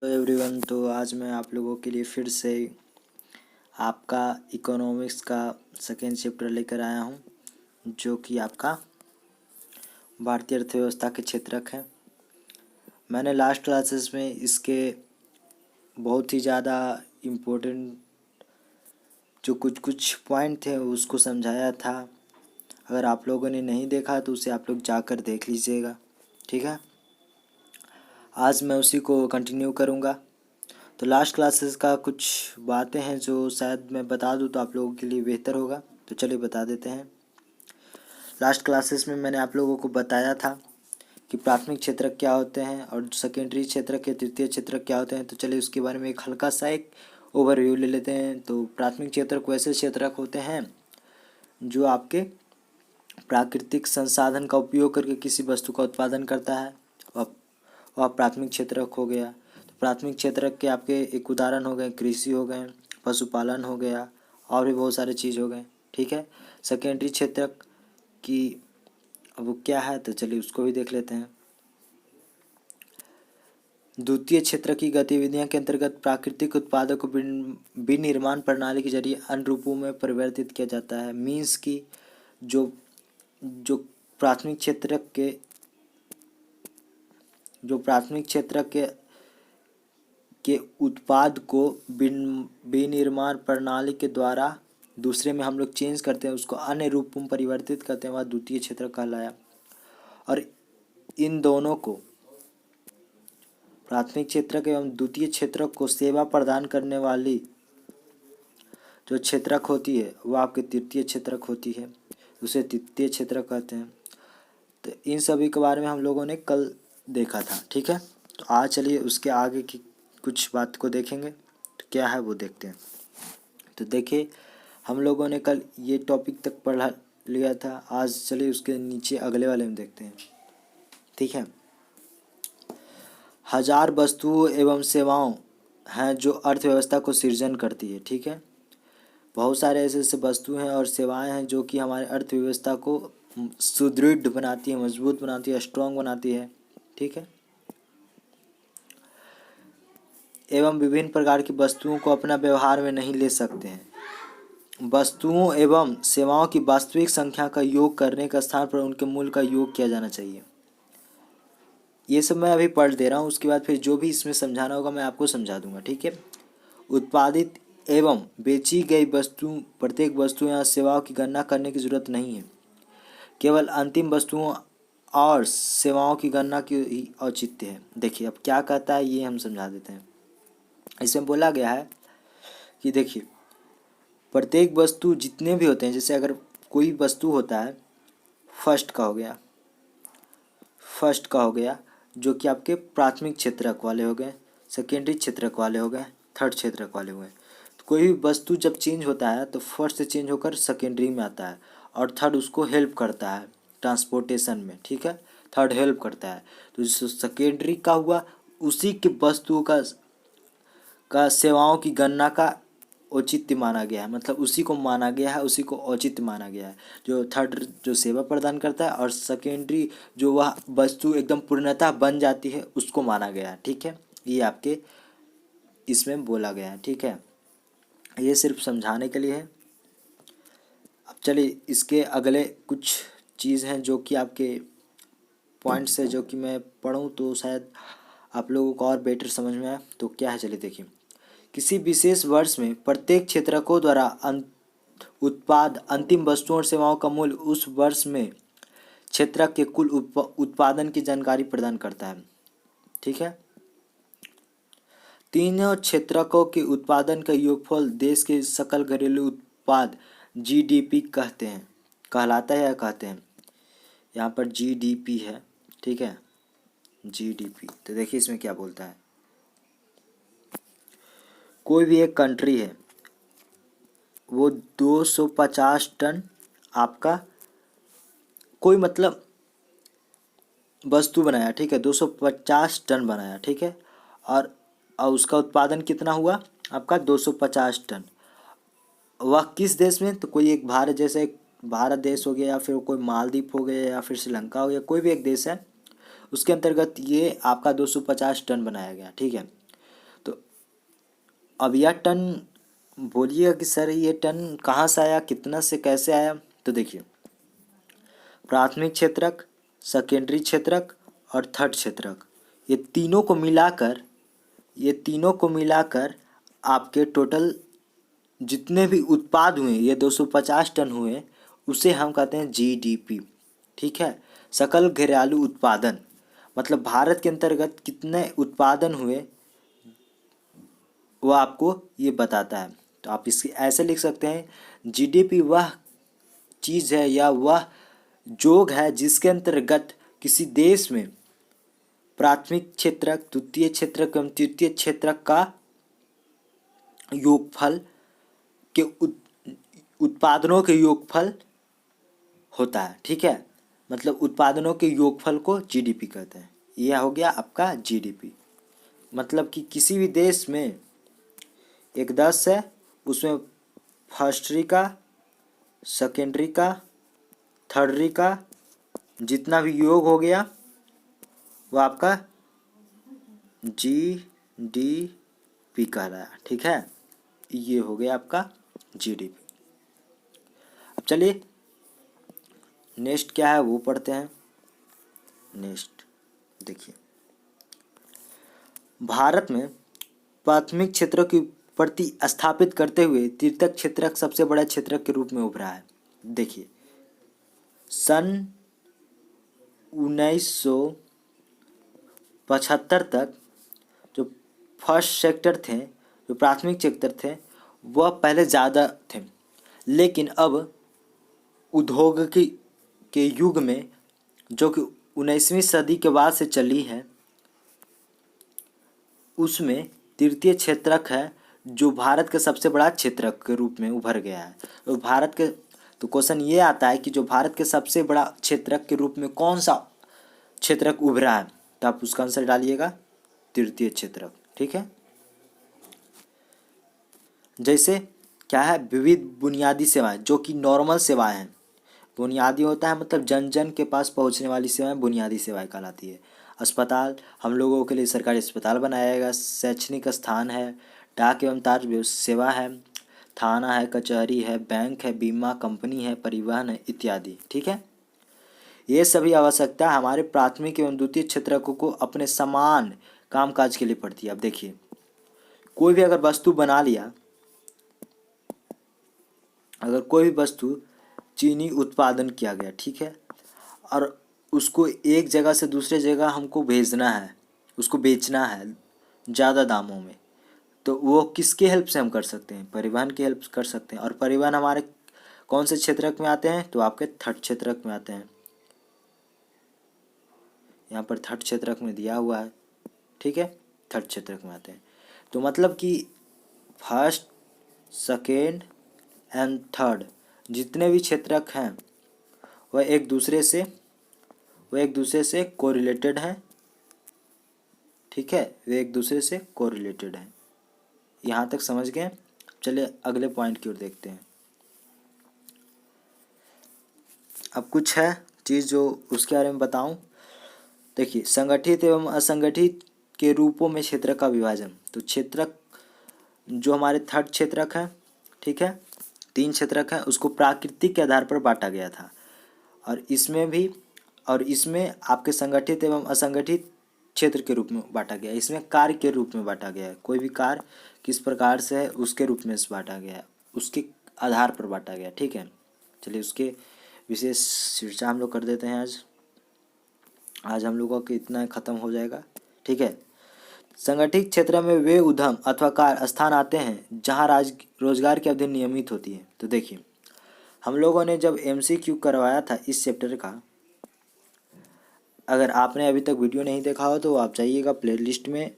Hello everyone. तो आज मैं आप लोगों के लिए फिर से आपका इकोनॉमिक्स का सेकेंड चैप्टर लेकर आया हूं, जो कि आपका भारतीय अर्थव्यवस्था के क्षेत्रक है। मैंने लास्ट क्लासेस में इसके बहुत ही ज़्यादा इम्पोर्टेंट जो कुछ पॉइंट थे उसको समझाया था। अगर आप लोगों ने नहीं देखा तो उसे आप लोग जाकर देख लीजिएगा, ठीक है। आज मैं उसी को कंटिन्यू करूँगा। तो लास्ट क्लासेस का कुछ बातें हैं जो शायद मैं बता दूं तो आप लोगों के लिए बेहतर होगा। तो चलिए बता देते हैं। लास्ट क्लासेस में मैंने आप लोगों को बताया था कि प्राथमिक क्षेत्रक क्या होते हैं और सेकेंडरी क्षेत्रक या तृतीय क्षेत्रक क्या होते हैं। तो चलिए उसके बारे में एक हल्का सा एक ओवरव्यू ले लेते हैं। तो प्राथमिक क्षेत्रक वैसे क्षेत्रक होते हैं जो आपके प्राकृतिक संसाधन का उपयोग करके किसी वस्तु का उत्पादन करता है, वह प्राथमिक क्षेत्रक हो गया। तो प्राथमिक क्षेत्रक के आपके एक उदाहरण हो गए कृषि हो गए, पशुपालन हो गया और भी बहुत सारे चीज़ हो गए, ठीक है। सेकेंडरी क्षेत्रक की अब वो क्या है तो चलिए उसको भी देख लेते हैं। द्वितीय क्षेत्र की गतिविधियां के अंतर्गत प्राकृतिक उत्पादों को विनिर्माण प्रणाली के जरिए अन्य रूपों में परिवर्तित किया जाता है। मीन्स की जो जो प्राथमिक क्षेत्रक के जो प्राथमिक क्षेत्रक के उत्पाद को विनिर्माण प्रणाली के द्वारा दूसरे में हम लोग चेंज करते हैं, उसको अन्य रूप में परिवर्तित करते हैं, वह द्वितीय क्षेत्र कहलाया। और इन दोनों को प्राथमिक क्षेत्रक एवं द्वितीय क्षेत्रक को सेवा प्रदान करने वाली जो क्षेत्रक होती है वह आपके तृतीय क्षेत्रक होती है, उसे तृतीय क्षेत्रक कहते हैं। तो इन सभी के बारे में हम लोगों ने कल देखा था, ठीक है। तो आज चलिए उसके आगे की कुछ बात को देखेंगे। तो क्या है वो देखते हैं। तो देखिए हम लोगों ने कल ये टॉपिक तक पढ़ा लिया था, आज चलिए उसके नीचे अगले वाले में देखते हैं, ठीक है। हजार वस्तुओं एवं सेवाओं हैं जो अर्थव्यवस्था को सृजन करती है, ठीक है। बहुत सारे ऐसे ऐसे वस्तुएं हैं और सेवाएं हैं जो कि हमारे अर्थव्यवस्था को सुदृढ़ बनाती है, मजबूत बनाती है, स्ट्रांग बनाती है, ठीक है। एवं विभिन्न प्रकार की वस्तुओं को अपना व्यवहार में नहीं ले सकते हैं। वस्तुओं एवं सेवाओं की वास्तविक संख्या का योग करने के स्थान पर उनके मूल्य का योग किया जाना चाहिए। ये सब मैं अभी पढ़ दे रहा हूँ, उसके बाद फिर जो भी इसमें समझाना होगा मैं आपको समझा दूंगा, ठीक है। उत्पादित एवं बेची गई प्रत्येक वस्तु या सेवाओं की गणना करने की जरूरत नहीं है। केवल अंतिम वस्तुओं और सेवाओं की गणना की ही औचित्य है। देखिए अब क्या कहता है ये हम समझा देते हैं। इसमें बोला गया है कि देखिए प्रत्येक वस्तु जितने भी होते हैं, जैसे अगर कोई वस्तु होता है फर्स्ट का हो गया जो कि आपके प्राथमिक क्षेत्रक वाले हो गए, सेकेंडरी क्षेत्रक वाले हो गए, थर्ड क्षेत्रक वाले हो गए। तो कोई भी वस्तु जब चेंज होता है तो फर्स्ट से चेंज होकर सेकेंडरी में आता है और थर्ड उसको हेल्प करता है ट्रांसपोर्टेशन में, ठीक है। थर्ड हेल्प करता है। तो जो सेकेंडरी का हुआ उसी के वस्तुओं का सेवाओं की गणना का औचित्य माना गया है, मतलब उसी को माना गया है, उसी को औचित्य माना गया है। जो थर्ड जो सेवा प्रदान करता है और सेकेंडरी जो वह वस्तु एकदम पूर्णतः बन जाती है उसको माना गया है, ठीक है। ये आपके इसमें बोला गया है, ठीक है। ये सिर्फ समझाने के लिए है। अब चलिए इसके अगले कुछ चीज़ हैं जो कि आपके पॉइंट्स है जो कि मैं पढ़ूँ तो शायद आप लोगों को और बेटर समझ में आए। तो क्या है चलिए देखिए। किसी विशेष वर्ष में प्रत्येक क्षेत्रकों द्वारा उत्पाद अंतिम वस्तुओं और सेवाओं का मूल्य उस वर्ष में क्षेत्रक के कुल उत्पादन की जानकारी प्रदान करता है, ठीक है। तीनों क्षेत्रकों के उत्पादन का योगफल देश के सकल घरेलू उत्पाद जीडीपी कहलाता है या कहते हैं। यहाँ पर जीडीपी है, ठीक है, जीडीपी। तो देखिए इसमें क्या बोलता है। कोई भी एक कंट्री है वो 250 टन आपका कोई मतलब वस्तु बनाया, ठीक है, 250 टन बनाया, ठीक है। और उसका उत्पादन कितना हुआ आपका 250 टन। वह किस देश में, तो कोई एक भारत जैसे एक भारत देश हो गया या फिर कोई मालदीव हो गया या फिर श्रीलंका हो गया, कोई भी एक देश है उसके अंतर्गत ये आपका 250 टन बनाया गया, ठीक है। अब यह टन बोलिएगा कि सर ये टन कहाँ से आया, कितना से कैसे आया। तो देखिए, प्राथमिक क्षेत्रक, सेकेंडरी क्षेत्रक और थर्ड क्षेत्रक, ये तीनों को मिलाकर आपके टोटल जितने भी उत्पाद हुए, ये 250 टन हुए, उसे हम कहते हैं जीडीपी। ठीक है, सकल घरेलू उत्पादन, मतलब भारत के अंतर्गत कितने उत्पादन हुए वो आपको ये बताता है। तो आप इसके ऐसे लिख सकते हैं, जीडीपी वह चीज़ है या वह जोग है जिसके अंतर्गत किसी देश में प्राथमिक क्षेत्रक, द्वितीय क्षेत्रक एवं तृतीय क्षेत्रक का योगफल के उत्पादनों के योगफल होता है। ठीक है, मतलब उत्पादनों के योगफल को जीडीपी कहते हैं। यह हो गया आपका जीडीपी। मतलब कि किसी भी देश में एक 10 है, उसमें फर्स्टरी का, सेकेंडरी का, थर्डरी का जितना भी योग हो गया वो आपका जीडीपी कहलाया। ठीक है, ये हो गया आपका जीडीपी। अब चलिए नेक्स्ट क्या है वो पढ़ते हैं। नेक्स्ट देखिए, भारत में प्राथमिक क्षेत्रों की प्रति स्थापित करते हुए तृतीयक क्षेत्रक सबसे बड़ा क्षेत्रक के रूप में उभरा है। देखिए, सन 1975 तक जो फर्स्ट सेक्टर थे, जो प्राथमिक क्षेत्र थे, वह पहले ज़्यादा थे, लेकिन अब उद्योगिकी के युग में, जो कि 19वीं सदी के बाद से चली है, उसमें तृतीय क्षेत्रक है जो भारत के सबसे बड़ा क्षेत्रक के रूप में उभर गया है। तो तो क्वेश्चन ये आता है कि जो भारत के सबसे बड़ा क्षेत्रक के रूप में कौन सा क्षेत्रक उभरा है, तो आप उसका आंसर डालिएगा तृतीय क्षेत्रक। ठीक है, जैसे क्या है, विविध बुनियादी सेवाएं, जो कि नॉर्मल सेवाएं हैं। बुनियादी होता है मतलब जन जन के पास पहुंचने वाली सेवाएं बुनियादी सेवाएं कहलाती है। अस्पताल, हम लोगों के लिए सरकारी अस्पताल बनाया गया। शैक्षणिक स्थान है, डाक एवं तार सेवा है, थाना है, कचहरी है, बैंक है, बीमा कंपनी है, परिवहन है इत्यादि। ठीक है, ये सभी आवश्यकता हमारे प्राथमिक एवं द्वितीय क्षेत्रकों को अपने समान कामकाज के लिए पड़ती है। अब देखिए, कोई भी अगर वस्तु बना लिया, अगर कोई भी वस्तु चीनी उत्पादन किया गया, ठीक है, और उसको एक जगह से दूसरे जगह हमको भेजना है, उसको बेचना है ज़्यादा दामों में, तो वो किसके हेल्प से हम कर सकते हैं, परिवहन की हेल्प कर सकते हैं। और परिवहन हमारे कौन से क्षेत्रक में आते हैं, तो आपके थर्ड क्षेत्रक में आते हैं। यहाँ पर थर्ड क्षेत्रक में दिया हुआ है। ठीक है, थर्ड क्षेत्रक में आते हैं। तो मतलब कि फर्स्ट, सेकेंड एंड थर्ड जितने भी क्षेत्रक हैं वह एक दूसरे से कोरिलेटेड हैं। ठीक है, वे एक दूसरे से कोरिलेटेड हैं। यहाँ तक समझ गए। चलिए अगले पॉइंट की ओर देखते हैं। अब कुछ है चीज़ जो उसके बारे में बताऊं। देखिए, संगठित एवं असंगठित के रूपों में क्षेत्रक का विभाजन। तो क्षेत्रक जो हमारे थर्ड क्षेत्रक है, ठीक है, 3 क्षेत्रक है, उसको प्राकृतिक के आधार पर बांटा गया था। और इसमें आपके संगठित एवं असंगठित क्षेत्र के रूप में बांटा गया है। इसमें कार्य के रूप में बांटा गया है, कोई भी कार्य किस प्रकार से है उसके रूप में बांटा गया है, उसके आधार पर बांटा गया। ठीक है, चलिए उसके विशेष चर्चा हम लोग कर देते हैं। आज हम लोगों का इतना ख़त्म हो जाएगा। ठीक है, संगठित क्षेत्र में वे उद्यम अथवा कार्य स्थान आते हैं जहां रोजगार की अवधि नियमित होती है। तो देखिए, हम लोगों ने जब MCQ करवाया था इस चैप्टर का, अगर आपने अभी तक वीडियो नहीं देखा हो तो आप जाइएगा प्लेलिस्ट में,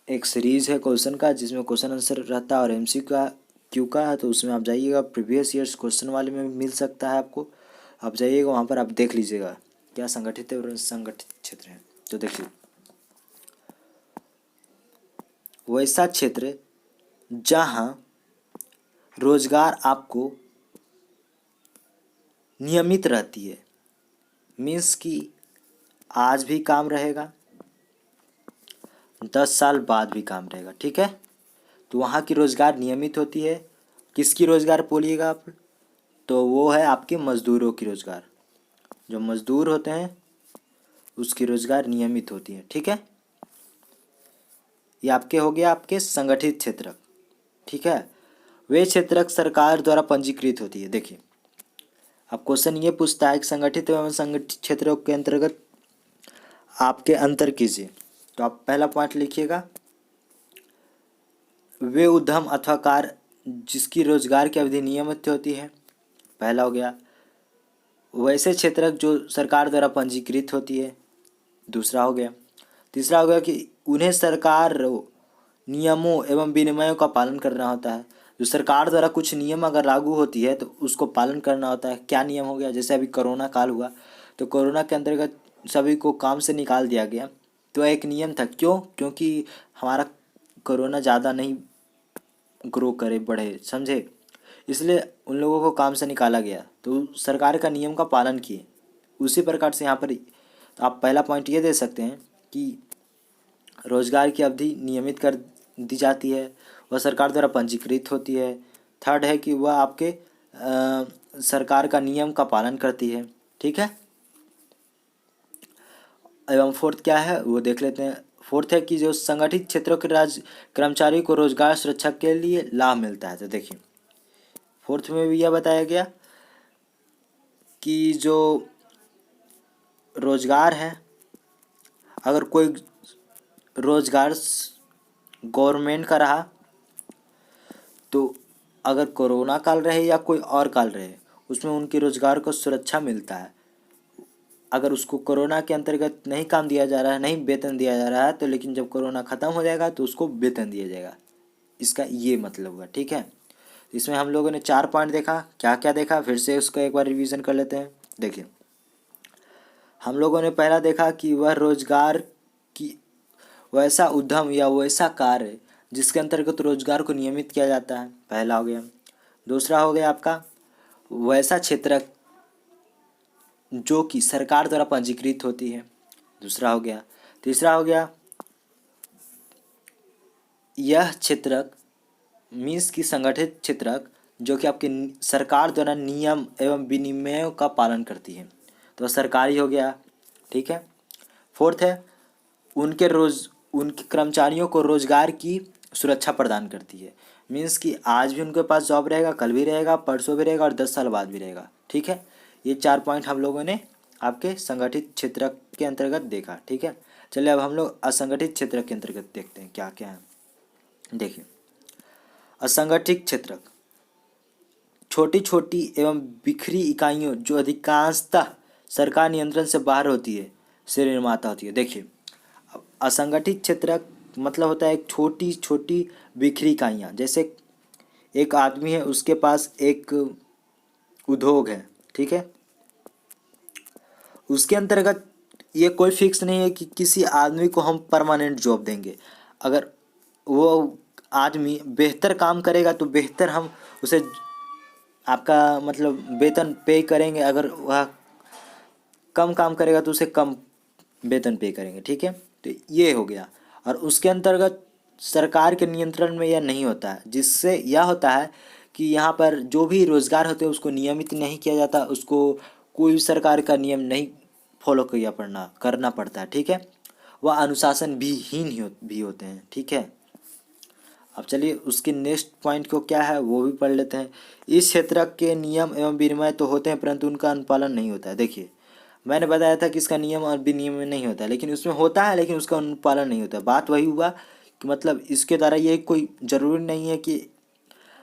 एक सीरीज़ है क्वेश्चन का जिसमें क्वेश्चन आंसर रहता है और MCQ का है, तो उसमें आप जाइएगा। प्रीवियस ईयर्स क्वेश्चन वाले में मिल सकता है आपको, आप जाइएगा वहाँ पर, आप देख लीजिएगा क्या संगठित है और संगठित क्षेत्र है। तो देखिए, वैसा क्षेत्र जहाँ रोजगार आपको नियमित रहती है, मीन्स कि आज भी काम रहेगा, 10 साल बाद भी काम रहेगा। ठीक है, तो वहाँ की रोज़गार नियमित होती है। किसकी रोज़गार बोलिएगा आप? तो वो है आपके मज़दूरों की रोज़गार। जो मज़दूर होते हैं उसकी रोज़गार नियमित होती है। ठीक है, ये आपके हो गया आपके संगठित क्षेत्रक। ठीक है, वे क्षेत्रक सरकार द्वारा पंजीकृत होती है। देखिए, अब क्वेश्चन ये पूछता है कि संगठित एवं असंगठित क्षेत्रों के अंतर्गत आपके अंतर कीजिए। तो आप पहला पॉइंट लिखिएगा, वे उद्यम अथवा कार्य जिसकी रोजगार की अवधि नियमित होती है, पहला हो गया। वैसे क्षेत्रक जो सरकार द्वारा पंजीकृत होती है, दूसरा हो गया। तीसरा हो गया कि उन्हें सरकार नियमों एवं विनियमों का पालन करना होता है। जो सरकार द्वारा कुछ नियम अगर लागू होती है तो उसको पालन करना होता है। क्या नियम हो गया? जैसे अभी कोरोना काल हुआ तो कोरोना के अंतर्गत सभी को काम से निकाल दिया गया, तो एक नियम था। क्यों? क्योंकि हमारा कोरोना ज़्यादा नहीं ग्रो करे, बढ़े, समझे, इसलिए उन लोगों को काम से निकाला गया, तो सरकार का नियम का पालन किए। उसी प्रकार से यहाँ पर तो आप पहला पॉइंट ये दे सकते हैं कि रोजगार की अवधि नियमित कर दी जाती है, वह सरकार द्वारा पंजीकृत होती है। थर्ड है कि वह आपके सरकार का नियम का पालन करती है। ठीक है, एवं फोर्थ क्या है वो देख लेते हैं। फोर्थ है कि जो संगठित क्षेत्रों के राज्य कर्मचारियों को रोजगार सुरक्षा के लिए लाभ मिलता है। तो देखिए, फोर्थ में भी यह बताया गया कि जो रोजगार है, अगर कोई रोजगार गवर्नमेंट का रहा तो अगर कोरोना काल रहे या कोई और काल रहे, उसमें उनकी रोजगार को सुरक्षा मिलता है। अगर उसको कोरोना के अंतर्गत नहीं काम दिया जा रहा है, नहीं वेतन दिया जा रहा है, तो लेकिन जब कोरोना ख़त्म हो जाएगा तो उसको वेतन दिया जाएगा। इसका ये मतलब हुआ। ठीक है, इसमें हम लोगों ने 4 पॉइंट देखा। क्या क्या देखा, फिर से उसको एक बार रिवीजन कर लेते हैं। देखिए, हम लोगों ने पहला देखा कि वह रोजगार की वैसा उद्यम या वैसा कार्य जिसके अंतर्गत रोजगार को नियमित किया जाता है, पहला हो गया। दूसरा हो गया आपका वैसा क्षेत्र जो कि सरकार द्वारा पंजीकृत होती है, दूसरा हो गया। तीसरा हो गया यह क्षेत्रक मीन्स की संगठित क्षेत्रक जो कि आपके सरकार द्वारा नियम एवं विनियमों का पालन करती है, तो सरकारी हो गया। ठीक है, फोर्थ है उनके कर्मचारियों को रोजगार की सुरक्षा प्रदान करती है। मीन्स कि आज भी उनके पास जॉब रहेगा, कल भी रहेगा, परसों भी रहेगा और 10 साल बाद भी रहेगा। ठीक है, ये 4 पॉइंट हम लोगों ने आपके संगठित क्षेत्र के अंतर्गत देखा। ठीक है, चलिए अब हम लोग असंगठित क्षेत्र के अंतर्गत देखते हैं क्या क्या है। देखिए, असंगठित क्षेत्र छोटी छोटी एवं बिखरी इकाइयों जो अधिकांशतः सरकार नियंत्रण से बाहर होती है से निर्माता होती है। देखिए, असंगठित क्षेत्र मतलब होता है एक छोटी छोटी बिखरी इकाइयाँ। जैसे एक आदमी है, उसके पास एक उद्योग है, ठीक है, उसके अंतर्गत ये कोई फिक्स नहीं है कि किसी आदमी को हम परमानेंट जॉब देंगे। अगर वो आदमी बेहतर काम करेगा तो बेहतर हम उसे आपका मतलब वेतन पे करेंगे, अगर वह कम काम करेगा तो उसे कम वेतन पे करेंगे। ठीक है, तो ये हो गया। और उसके अंतर्गत सरकार के नियंत्रण में यह नहीं होता है, जिससे यह होता है कि यहाँ पर जो भी रोजगार होते हैं उसको नियमित नहीं किया जाता, उसको कोई सरकार का नियम नहीं फॉलो किया करना पड़ता है। ठीक है, वह अनुशासन भी होते हैं। ठीक है, अब चलिए उसके नेक्स्ट पॉइंट को क्या है वो भी पढ़ लेते हैं। इस क्षेत्र के नियम एवं विनियम तो होते हैं परंतु उनका अनुपालन नहीं होता है। देखिए, मैंने बताया था कि इसका नियम और विनियम नहीं होता है, लेकिन उसमें होता है लेकिन उसका अनुपालन नहीं होता है। बात वही हुआ कि मतलब इसके द्वारा ये कोई ज़रूरी नहीं है कि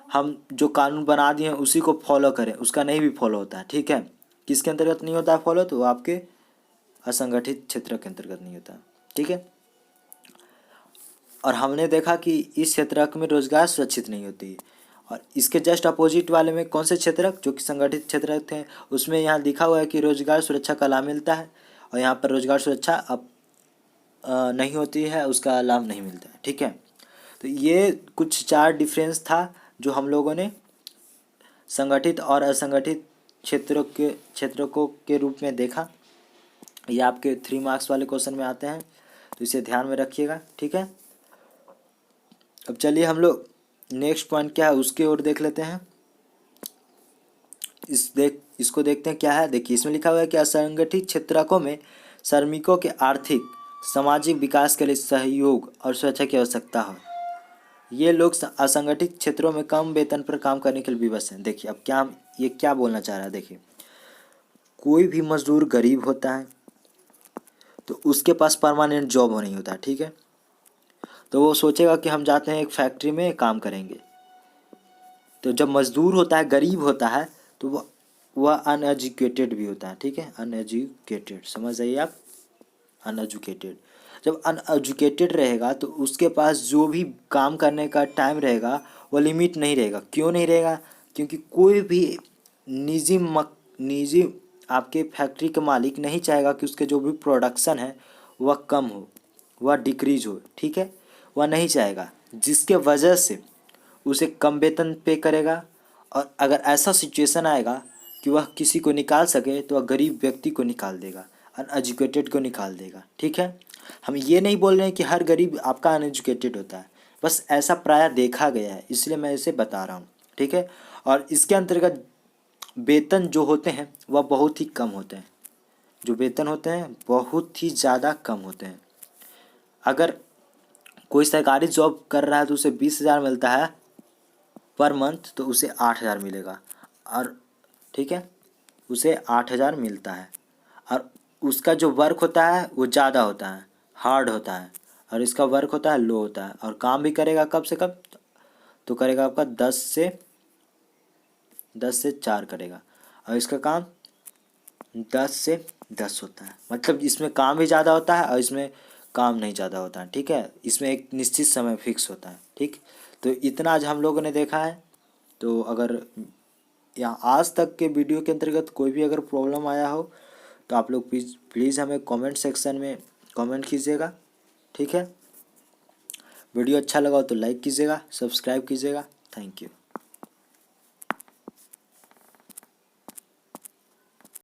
हम जो कानून बना दिए हैं उसी को फॉलो करें, उसका नहीं भी फॉलो होता है। ठीक है, किसके अंतर्गत नहीं होता है फॉलो? तो वो आपके असंगठित क्षेत्र के अंतर्गत नहीं होता। ठीक है, और हमने देखा कि इस क्षेत्र में रोजगार सुरक्षित नहीं होती। और इसके जस्ट अपोजिट वाले में कौन से क्षेत्र जो कि संगठित क्षेत्र थे, उसमें यहाँ लिखा हुआ है कि रोजगार सुरक्षा का लाभ मिलता है, और यहाँ पर रोजगार सुरक्षा अब नहीं होती है, उसका लाभ नहीं मिलता है। ठीक है, तो ये कुछ 4 डिफरेंस था जो हम लोगों ने संगठित और असंगठित क्षेत्रों को के रूप में देखा। ये आपके 3 मार्क्स वाले क्वेश्चन में आते हैं, तो इसे ध्यान में रखिएगा। ठीक है, अब चलिए हम लोग नेक्स्ट पॉइंट क्या है उसकी ओर देख लेते हैं। इसको देखते हैं क्या है। देखिए इसमें लिखा हुआ है कि असंगठित क्षेत्रों में श्रमिकों के आर्थिक सामाजिक विकास के लिए सहयोग और सुरक्षा की आवश्यकता हो। ये लोग असंगठित क्षेत्रों में कम वेतन पर काम करने के लिए विवश हैं। देखिए अब क्या ये क्या बोलना चाह रहा है। देखिए कोई भी मजदूर गरीब होता है तो उसके पास परमानेंट जॉब नहीं होता, ठीक है। तो वो सोचेगा कि हम जाते हैं एक फैक्ट्री में काम करेंगे। तो जब मजदूर होता है, गरीब होता है, तो वह अनएजुकेटेड भी होता है, ठीक है। अनएजुकेटेड, समझ जाइए आप, अनएजुकेटेड। जब अनएजुकेटेड रहेगा तो उसके पास जो भी काम करने का टाइम रहेगा वो लिमिट नहीं रहेगा। क्यों नहीं रहेगा? क्योंकि कोई भी निजी आपके फैक्ट्री के मालिक नहीं चाहेगा कि उसके जो भी प्रोडक्शन है वह कम हो, वह डिक्रीज हो, ठीक है। वह नहीं चाहेगा, जिसके वजह से उसे कम वेतन पे करेगा। और अगर ऐसा सिचुएशन आएगा कि वह किसी को निकाल सके तो वह गरीब व्यक्ति को निकाल देगा, अनएजुकेटेड को निकाल देगा, ठीक है। हम ये नहीं बोल रहे हैं कि हर गरीब आपका अनएजुकेटेड होता है, बस ऐसा प्रायः देखा गया है, इसलिए मैं इसे बता रहा हूँ, ठीक है। और इसके अंतर्गत वेतन जो होते हैं वह बहुत ही कम होते हैं। जो वेतन होते हैं बहुत ही ज़्यादा कम होते हैं। अगर कोई सरकारी जॉब कर रहा है तो उसे 20,000 मिलता है पर मंथ, तो उसे 8,000 मिलेगा। और ठीक है, उसे 8,000 मिलता है। और उसका जो वर्क होता है वो ज़्यादा होता है, हार्ड होता है। और इसका वर्क होता है लो होता है। और काम भी करेगा कब से कब, तो करेगा आपका 10 से 4 करेगा। और इसका काम 10 से 10 होता है। मतलब इसमें काम भी ज़्यादा होता है और इसमें काम नहीं ज़्यादा होता है, ठीक है। इसमें एक निश्चित समय फिक्स होता है, ठीक। तो इतना आज हम लोगों ने देखा है। तो अगर यहाँ आज तक के वीडियो के अंतर्गत कोई भी अगर प्रॉब्लम आया हो तो आप लोग प्लीज़ हमें कमेंट सेक्शन में कमेंट कीजिएगा, ठीक है। वीडियो अच्छा लगा हो तो लाइक कीजिएगा, सब्सक्राइब कीजिएगा। Thank you.